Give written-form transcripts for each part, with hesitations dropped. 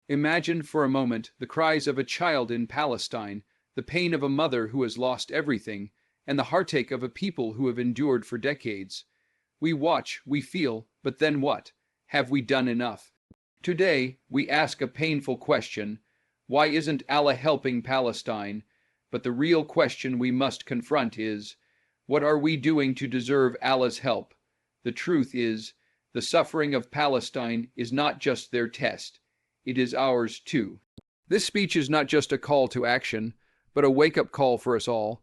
Imagine for a moment the cries of a child in Palestine, the pain of a mother who has lost everything, and the heartache of a people who have endured for decades. We watch, we feel, but then what? Have we done enough? Today, we ask a painful question: why isn't Allah helping Palestine? But the real question we must confront is, what are we doing to deserve Allah's help? The truth is, the suffering of Palestine is not just their test, it is ours too. This speech is not just a call to action, but a wake-up call for us all.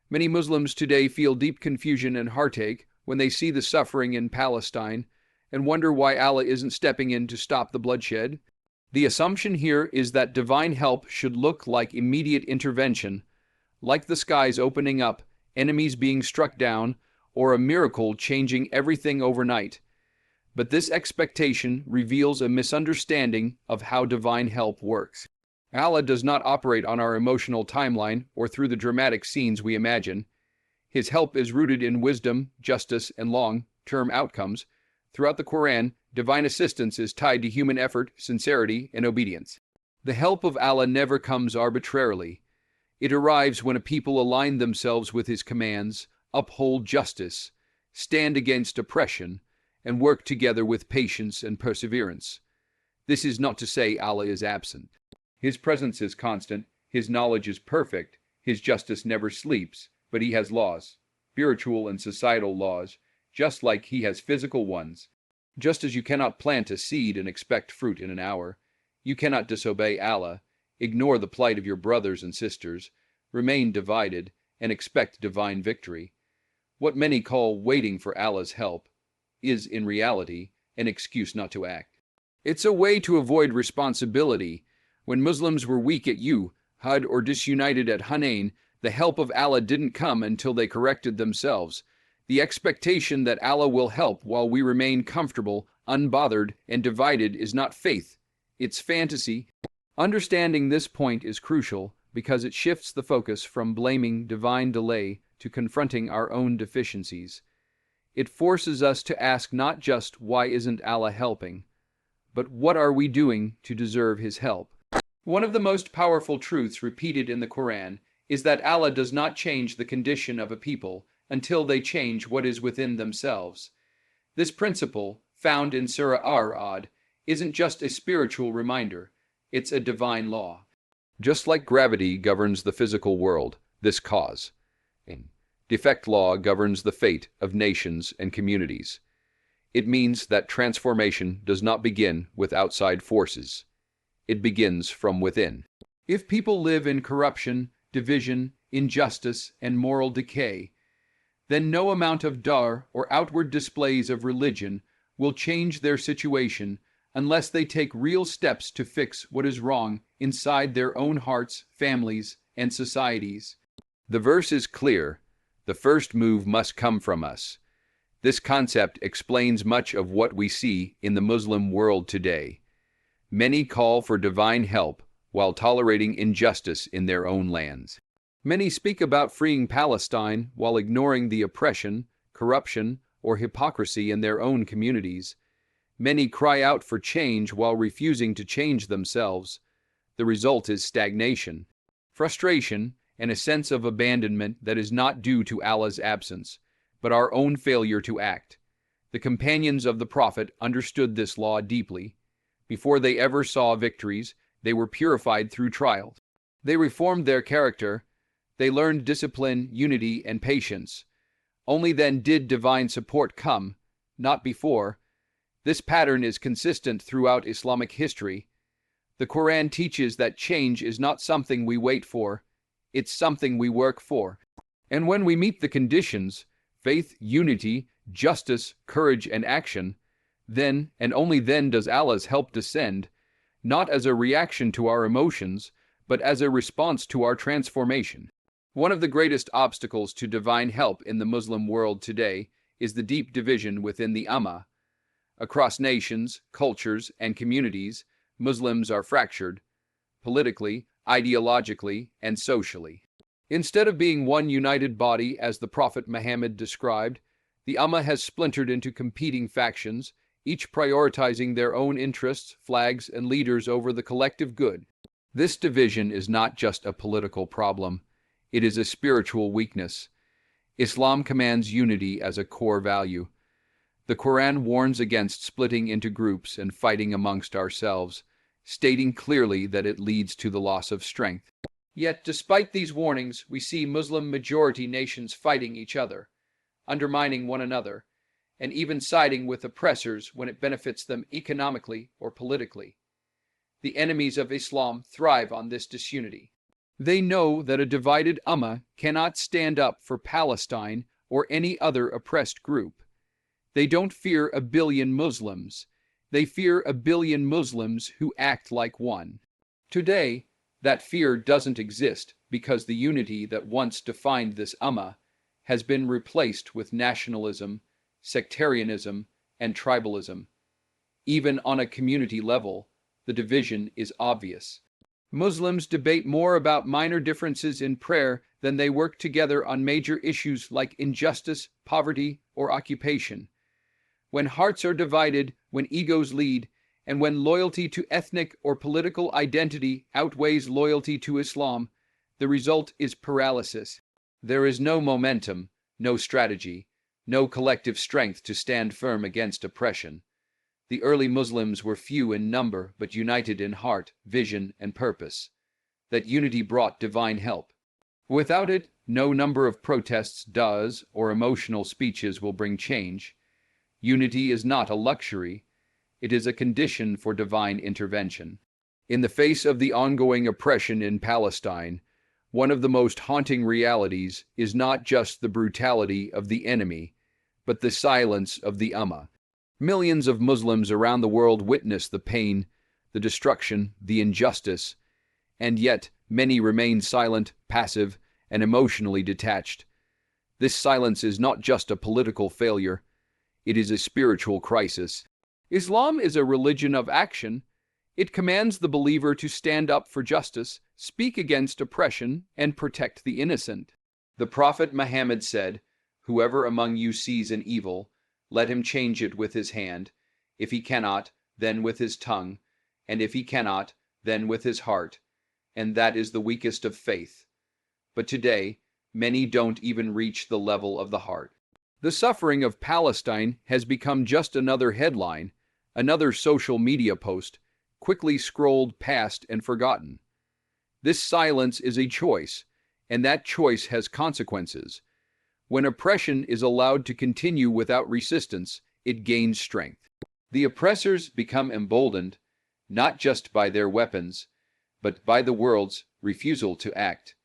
Many Muslims today feel deep confusion and heartache when they see the suffering in Palestine and wonder why Allah isn't stepping in to stop the bloodshed. The assumption here is that divine help should look like immediate intervention, like the skies opening up, enemies being struck down, or a miracle changing everything overnight. But this expectation reveals a misunderstanding of how divine help works. Allah does not operate on our emotional timeline or through the dramatic scenes we imagine. His help is rooted in wisdom, justice, and long-term outcomes. Throughout the Quran, divine assistance is tied to human effort, sincerity, and obedience. The help of Allah never comes arbitrarily. It arrives when a people align themselves with His commands, uphold justice, stand against oppression, and work together with patience and perseverance. This is not to say Allah is absent. His presence is constant, His knowledge is perfect, His justice never sleeps, but He has laws, spiritual and societal laws, just like He has physical ones. Just as you cannot plant a seed and expect fruit in an hour, you cannot disobey Allah, ignore the plight of your brothers and sisters, remain divided, and expect divine victory. What many call waiting for Allah's help is, in reality, an excuse not to act. It's a way to avoid responsibility. When Muslims were weak at Uhud or disunited at Hunain, the help of Allah didn't come until they corrected themselves. The expectation that Allah will help while we remain comfortable, unbothered, and divided is not faith, it's fantasy. Understanding this point is crucial because it shifts the focus from blaming divine delay to confronting our own deficiencies. It forces us to ask not just why isn't Allah helping, but what are we doing to deserve His help? One of the most powerful truths repeated in the Quran is that Allah does not change the condition of a people until they change what is within themselves. This principle, found in Surah Ar-Ra'd, isn't just a spiritual reminder, it's a divine law. Just like gravity governs the physical world, this cause and defect law governs the fate of nations and communities. It means that transformation does not begin with outside forces. It begins from within. If people live in corruption, division, injustice, and moral decay, then no amount of dar or outward displays of religion will change their situation unless they take real steps to fix what is wrong inside their own hearts, families, and societies. The verse is clear. The first move must come from us. This concept explains much of what we see in the Muslim world today. Many call for divine help while tolerating injustice in their own lands. Many speak about freeing Palestine while ignoring the oppression, corruption, or hypocrisy in their own communities. Many cry out for change while refusing to change themselves. The result is stagnation, frustration, and a sense of abandonment that is not due to Allah's absence, but our own failure to act. The companions of the Prophet understood this law deeply. Before they ever saw victories, they were purified through trials. They reformed their character. They learned discipline, unity, and patience. Only then did divine support come, not before. This pattern is consistent throughout Islamic history. The Quran teaches that change is not something we wait for, it's something we work for. And when we meet the conditions, faith, unity, justice, courage, and action, then and only then does Allah's help descend, not as a reaction to our emotions, but as a response to our transformation. One of the greatest obstacles to divine help in the Muslim world today is the deep division within the Ummah. Across nations, cultures, and communities, Muslims are fractured, politically, ideologically, and socially. Instead of being one united body as the Prophet Muhammad described, the Ummah has splintered into competing factions, each prioritizing their own interests, flags, and leaders over the collective good. This division is not just a political problem, it is a spiritual weakness. Islam commands unity as a core value. The Quran warns against splitting into groups and fighting amongst ourselves, stating clearly that it leads to the loss of strength. Yet, despite these warnings, we see Muslim-majority nations fighting each other, undermining one another, and even siding with oppressors when it benefits them economically or politically. The enemies of Islam thrive on this disunity. They know that a divided Ummah cannot stand up for Palestine or any other oppressed group. They don't fear a billion Muslims. They fear a billion Muslims who act like one. Today, that fear doesn't exist because the unity that once defined this Ummah has been replaced with nationalism, sectarianism, and tribalism. Even on a community level, the division is obvious. Muslims debate more about minor differences in prayer than they work together on major issues like injustice, poverty, or occupation. When hearts are divided, when egos lead, and when loyalty to ethnic or political identity outweighs loyalty to Islam, the result is paralysis. There is no momentum, no strategy, no collective strength to stand firm against oppression. The early Muslims were few in number but united in heart, vision, and purpose. That unity brought divine help. Without it, no number of protests does or emotional speeches will bring change. Unity is not a luxury. It is a condition for divine intervention. In the face of the ongoing oppression in Palestine, one of the most haunting realities is not just the brutality of the enemy, but the silence of the Ummah. Millions of Muslims around the world witness the pain, the destruction, the injustice, and yet many remain silent, passive, and emotionally detached. This silence is not just a political failure, it is a spiritual crisis. Islam is a religion of action. It commands the believer to stand up for justice, speak against oppression, and protect the innocent. The Prophet Muhammad said, "Whoever among you sees an evil, let him change it with his hand. If he cannot, then with his tongue. And if he cannot, then with his heart. And that is the weakest of faith." But today, many don't even reach the level of the heart. The suffering of Palestine has become just another headline, another social media post, quickly scrolled past and forgotten. This silence is a choice, and that choice has consequences. When oppression is allowed to continue without resistance, it gains strength. The oppressors become emboldened, not just by their weapons, but by the world's refusal to act.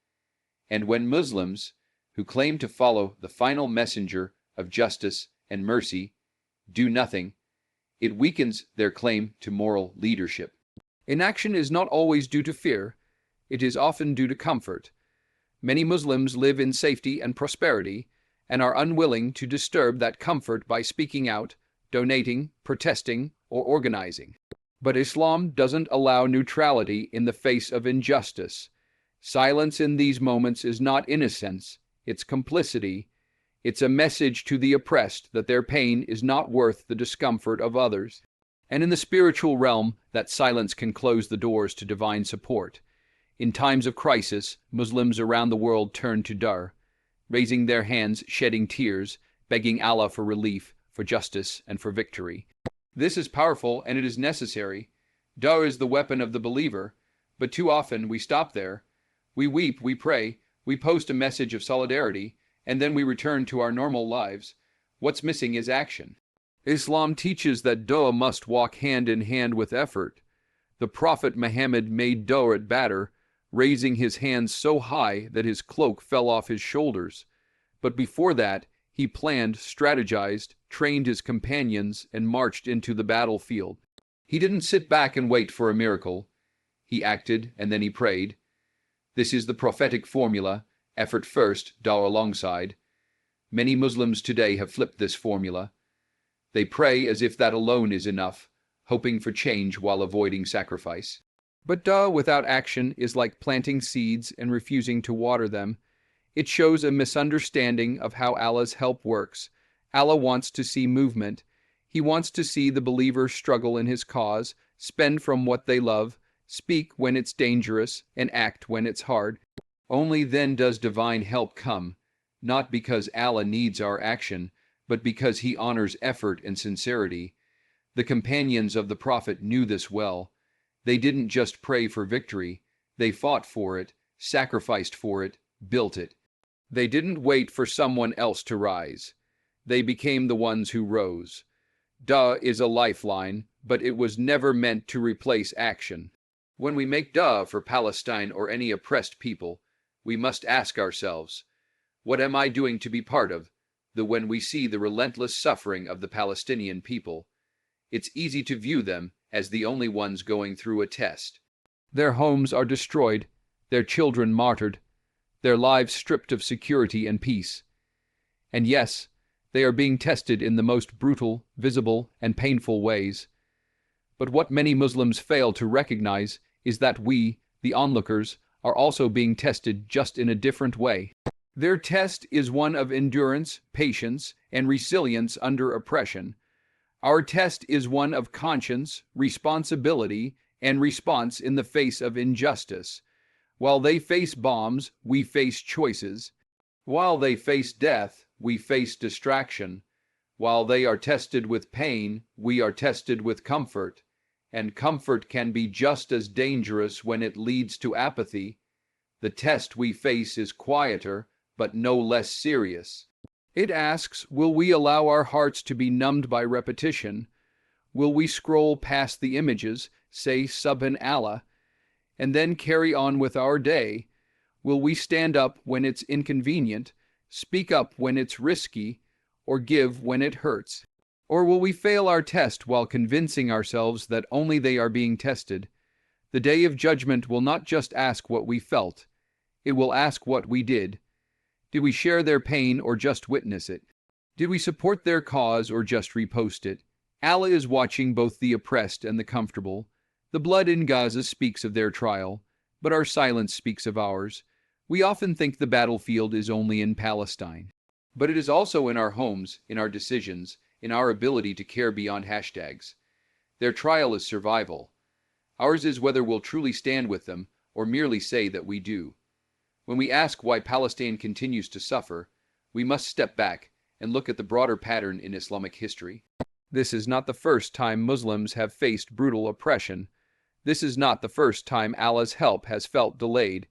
And when Muslims, who claim to follow the final messenger of justice and mercy, do nothing, it weakens their claim to moral leadership. Inaction is not always due to fear, it is often due to comfort. Many Muslims live in safety and prosperity, and are unwilling to disturb that comfort by speaking out, donating, protesting, or organizing. But Islam doesn't allow neutrality in the face of injustice. Silence in these moments is not innocence, it's complicity. It's a message to the oppressed that their pain is not worth the discomfort of others. And in the spiritual realm, that silence can close the doors to divine support. In times of crisis, Muslims around the world turn to dua, raising their hands, shedding tears, begging Allah for relief, for justice, and for victory. This is powerful and it is necessary. Dua is the weapon of the believer, but too often we stop there. We weep, we pray, we post a message of solidarity, and then we return to our normal lives. What's missing is action. Islam teaches that dua must walk hand in hand with effort. The Prophet Muhammad made dua at Badr, raising his hands so high that his cloak fell off his shoulders. But before that, he planned, strategized, trained his companions, and marched into the battlefield. He didn't sit back and wait for a miracle. He acted and then he prayed. This is the prophetic formula: effort first, dua alongside. Many Muslims today have flipped this formula. They pray as if that alone is enough, hoping for change while avoiding sacrifice. But dua without action is like planting seeds and refusing to water them. It shows a misunderstanding of how Allah's help works. Allah wants to see movement. He wants to see the believer struggle in his cause, spend from what they love, speak when it's dangerous, and act when it's hard. Only then does divine help come, not because Allah needs our action, but because he honors effort and sincerity. The companions of the Prophet knew this well. They didn't just pray for victory, they fought for it, sacrificed for it, built it. They didn't wait for someone else to rise. They became the ones who rose. Dua is a lifeline, but it was never meant to replace action. When we make dua for Palestine or any oppressed people, we must ask ourselves, what am I doing to be part of? When we see the relentless suffering of the Palestinian people, it's easy to view them as the only ones going through a test. Their homes are destroyed, their children martyred, their lives stripped of security and peace. And yes, they are being tested in the most brutal, visible, and painful ways. But what many Muslims fail to recognize is that we, the onlookers, are also being tested just in a different way. Their test is one of endurance, patience, and resilience under oppression. Our test is one of conscience, responsibility, and response in the face of injustice. While they face bombs, we face choices. While they face death, we face distraction. While they are tested with pain, we are tested with comfort. And comfort can be just as dangerous when it leads to apathy. The test we face is quieter, but no less serious. It asks, will we allow our hearts to be numbed by repetition? Will we scroll past the images, say Subhanallah, and then carry on with our day? Will we stand up when it's inconvenient, speak up when it's risky, or give when it hurts? Or will we fail our test while convincing ourselves that only they are being tested? The day of judgment will not just ask what we felt, it will ask what we did. Did we share their pain or just witness it? Did we support their cause or just repost it? Allah is watching both the oppressed and the comfortable. The blood in Gaza speaks of their trial, but our silence speaks of ours. We often think the battlefield is only in Palestine. But it is also in our homes, in our decisions, in our ability to care beyond hashtags. Their trial is survival. Ours is whether we'll truly stand with them or merely say that we do. When we ask why Palestine continues to suffer, we must step back and look at the broader pattern in Islamic history. This is not the first time Muslims have faced brutal oppression. This is not the first time Allah's help has felt delayed.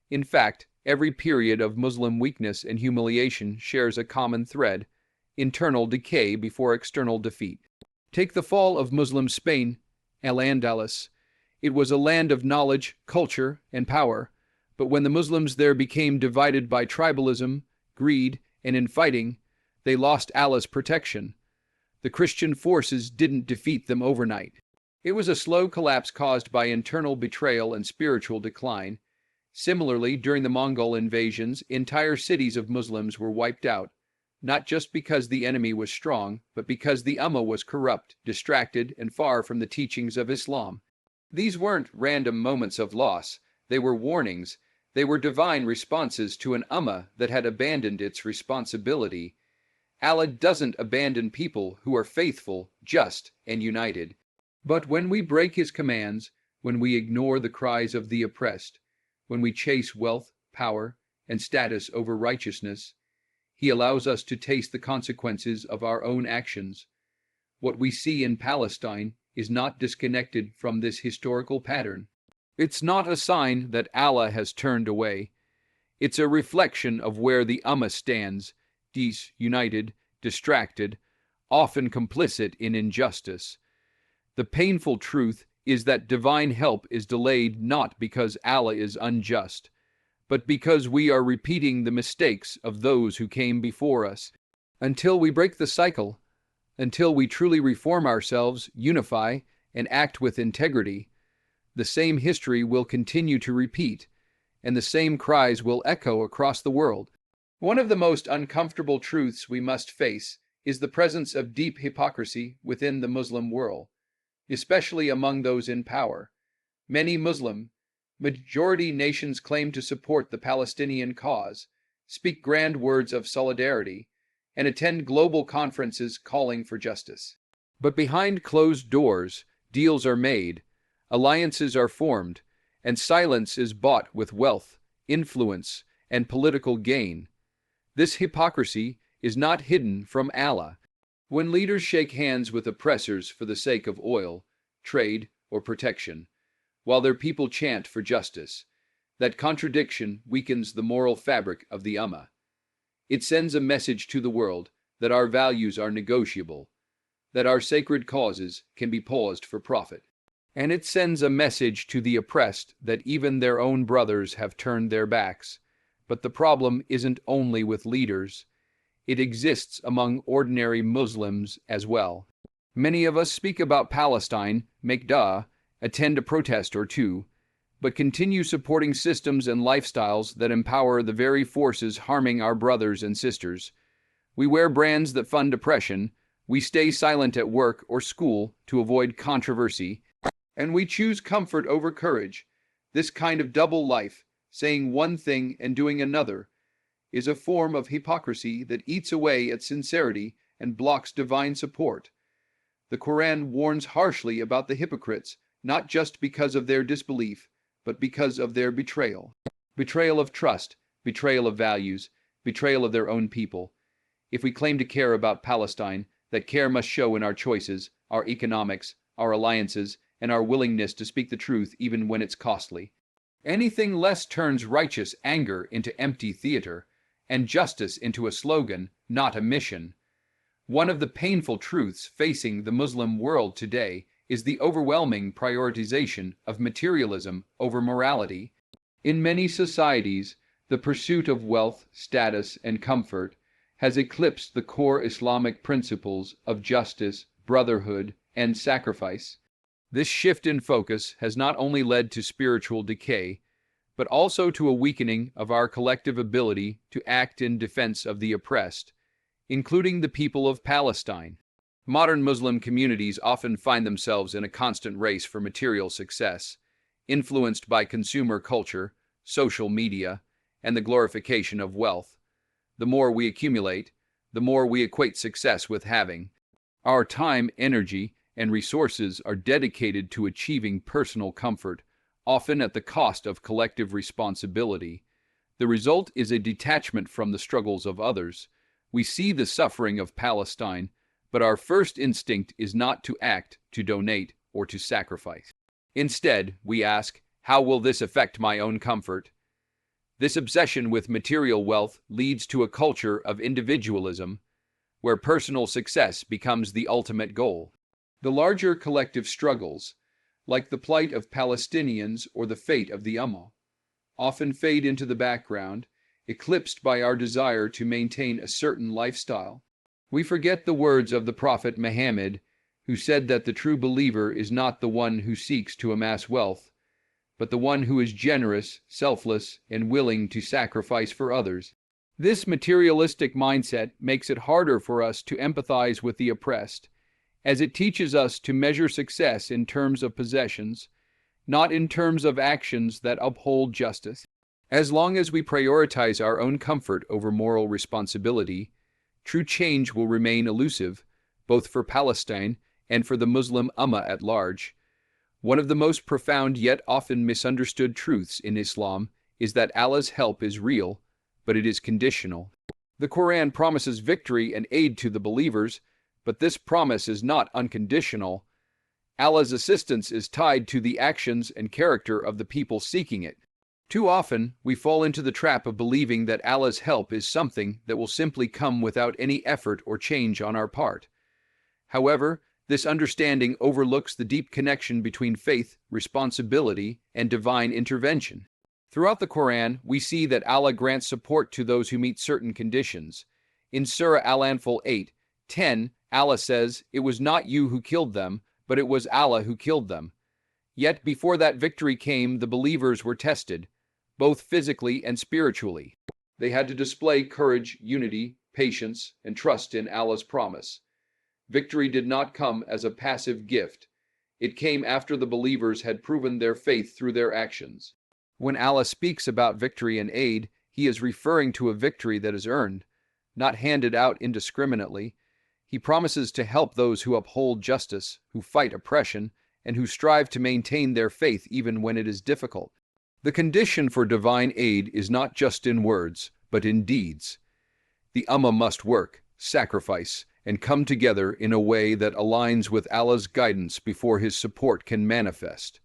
In fact, every period of Muslim weakness and humiliation shares a common thread: internal decay before external defeat. Take the fall of Muslim Spain, Al-Andalus. It was a land of knowledge, culture, and power. But when the Muslims there became divided by tribalism, greed, and infighting, they lost Allah's protection. The Christian forces didn't defeat them overnight. It was a slow collapse caused by internal betrayal and spiritual decline. Similarly, during the Mongol invasions, entire cities of Muslims were wiped out, not just because the enemy was strong, but because the Ummah was corrupt, distracted, and far from the teachings of Islam. These weren't random moments of loss, they were warnings. They were divine responses to an Ummah that had abandoned its responsibility. Allah doesn't abandon people who are faithful, just, and united. But when we break his commands, when we ignore the cries of the oppressed, when we chase wealth, power, and status over righteousness, he allows us to taste the consequences of our own actions. What we see in Palestine is not disconnected from this historical pattern. It's not a sign that Allah has turned away. It's a reflection of where the Ummah stands, disunited, distracted, often complicit in injustice. The painful truth is that divine help is delayed not because Allah is unjust, but because we are repeating the mistakes of those who came before us. Until we break the cycle, until we truly reform ourselves, unify, and act with integrity, the same history will continue to repeat, and the same cries will echo across the world. One of the most uncomfortable truths we must face is the presence of deep hypocrisy within the Muslim world, especially among those in power. Many majority nations claim to support the Palestinian cause, speak grand words of solidarity, and attend global conferences calling for justice. But behind closed doors, deals are made, alliances are formed, and silence is bought with wealth, influence, and political gain. This hypocrisy is not hidden from Allah. When leaders shake hands with oppressors for the sake of oil, trade, or protection, while their people chant for justice, that contradiction weakens the moral fabric of the Ummah. It sends a message to the world that our values are negotiable, that our sacred causes can be paused for profit. And it sends a message to the oppressed that even their own brothers have turned their backs. But the problem isn't only with leaders. It exists among ordinary Muslims as well. Many of us speak about Palestine, make dua, attend a protest or two, but continue supporting systems and lifestyles that empower the very forces harming our brothers and sisters. We wear brands that fund oppression, we stay silent at work or school to avoid controversy, and we choose comfort over courage. This kind of double life, saying one thing and doing another, is a form of hypocrisy that eats away at sincerity and blocks divine support. The Quran warns harshly about the hypocrites, not just because of their disbelief, but because of their betrayal. Betrayal of trust, betrayal of values, betrayal of their own people. If we claim to care about Palestine, that care must show in our choices, our economics, our alliances, and our willingness to speak the truth even when it's costly. Anything less turns righteous anger into empty theater, and justice into a slogan, not a mission. One of the painful truths facing the Muslim world today is the overwhelming prioritization of materialism over morality. In many societies, the pursuit of wealth, status, and comfort has eclipsed the core Islamic principles of justice, brotherhood, and sacrifice. This shift in focus has not only led to spiritual decay, but also to a weakening of our collective ability to act in defense of the oppressed, including the people of Palestine. Modern Muslim communities often find themselves in a constant race for material success, influenced by consumer culture, social media, and the glorification of wealth. The more we accumulate, the more we equate success with having. Our time, energy, and resources are dedicated to achieving personal comfort, often at the cost of collective responsibility. The result is a detachment from the struggles of others. We see the suffering of Palestine, but our first instinct is not to act, to donate, or to sacrifice. Instead, we ask, how will this affect my own comfort? This obsession with material wealth leads to a culture of individualism, where personal success becomes the ultimate goal. The larger collective struggles, like the plight of Palestinians or the fate of the Ummah, often fade into the background, eclipsed by our desire to maintain a certain lifestyle. We forget the words of the Prophet Muhammad, who said that the true believer is not the one who seeks to amass wealth, but the one who is generous, selfless, and willing to sacrifice for others. This materialistic mindset makes it harder for us to empathize with the oppressed, as it teaches us to measure success in terms of possessions, not in terms of actions that uphold justice. As long as we prioritize our own comfort over moral responsibility, true change will remain elusive, both for Palestine and for the Muslim Ummah at large. One of the most profound yet often misunderstood truths in Islam is that Allah's help is real, but it is conditional. The Quran promises victory and aid to the believers, but this promise is not unconditional. Allah's assistance is tied to the actions and character of the people seeking it. Too often, we fall into the trap of believing that Allah's help is something that will simply come without any effort or change on our part. However, this understanding overlooks the deep connection between faith, responsibility, and divine intervention. Throughout the Quran, we see that Allah grants support to those who meet certain conditions. In Surah Al-Anfal 8:10, Allah says, "It was not you who killed them, but it was Allah who killed them." Yet before that victory came, the believers were tested, both physically and spiritually. They had to display courage, unity, patience, and trust in Allah's promise. Victory did not come as a passive gift. It came after the believers had proven their faith through their actions. When Allah speaks about victory and aid, He is referring to a victory that is earned, not handed out indiscriminately. He promises to help those who uphold justice, who fight oppression, and who strive to maintain their faith even when it is difficult. The condition for divine aid is not just in words, but in deeds. The Ummah must work, sacrifice, and come together in a way that aligns with Allah's guidance before His support can manifest.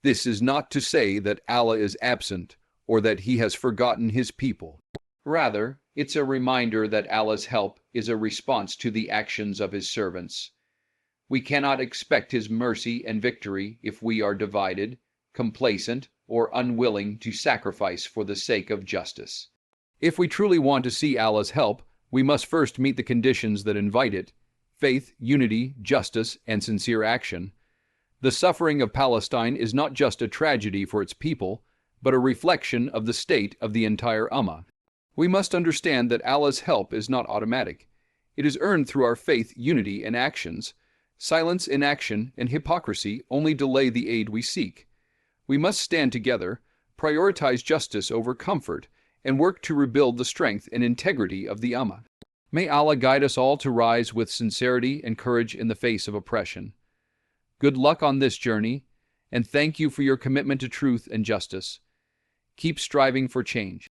This is not to say that Allah is absent or that He has forgotten His people. Rather, it's a reminder that Allah's help is a response to the actions of His servants. We cannot expect His mercy and victory if we are divided, complacent, or unwilling to sacrifice for the sake of justice. If we truly want to see Allah's help, we must first meet the conditions that invite it: faith, unity, justice, and sincere action. The suffering of Palestine is not just a tragedy for its people, but a reflection of the state of the entire Ummah. We must understand that Allah's help is not automatic. It is earned through our faith, unity, and actions. Silence, inaction, and hypocrisy only delay the aid we seek. We must stand together, prioritize justice over comfort, and work to rebuild the strength and integrity of the Ummah. May Allah guide us all to rise with sincerity and courage in the face of oppression. Good luck on this journey, and thank you for your commitment to truth and justice. Keep striving for change.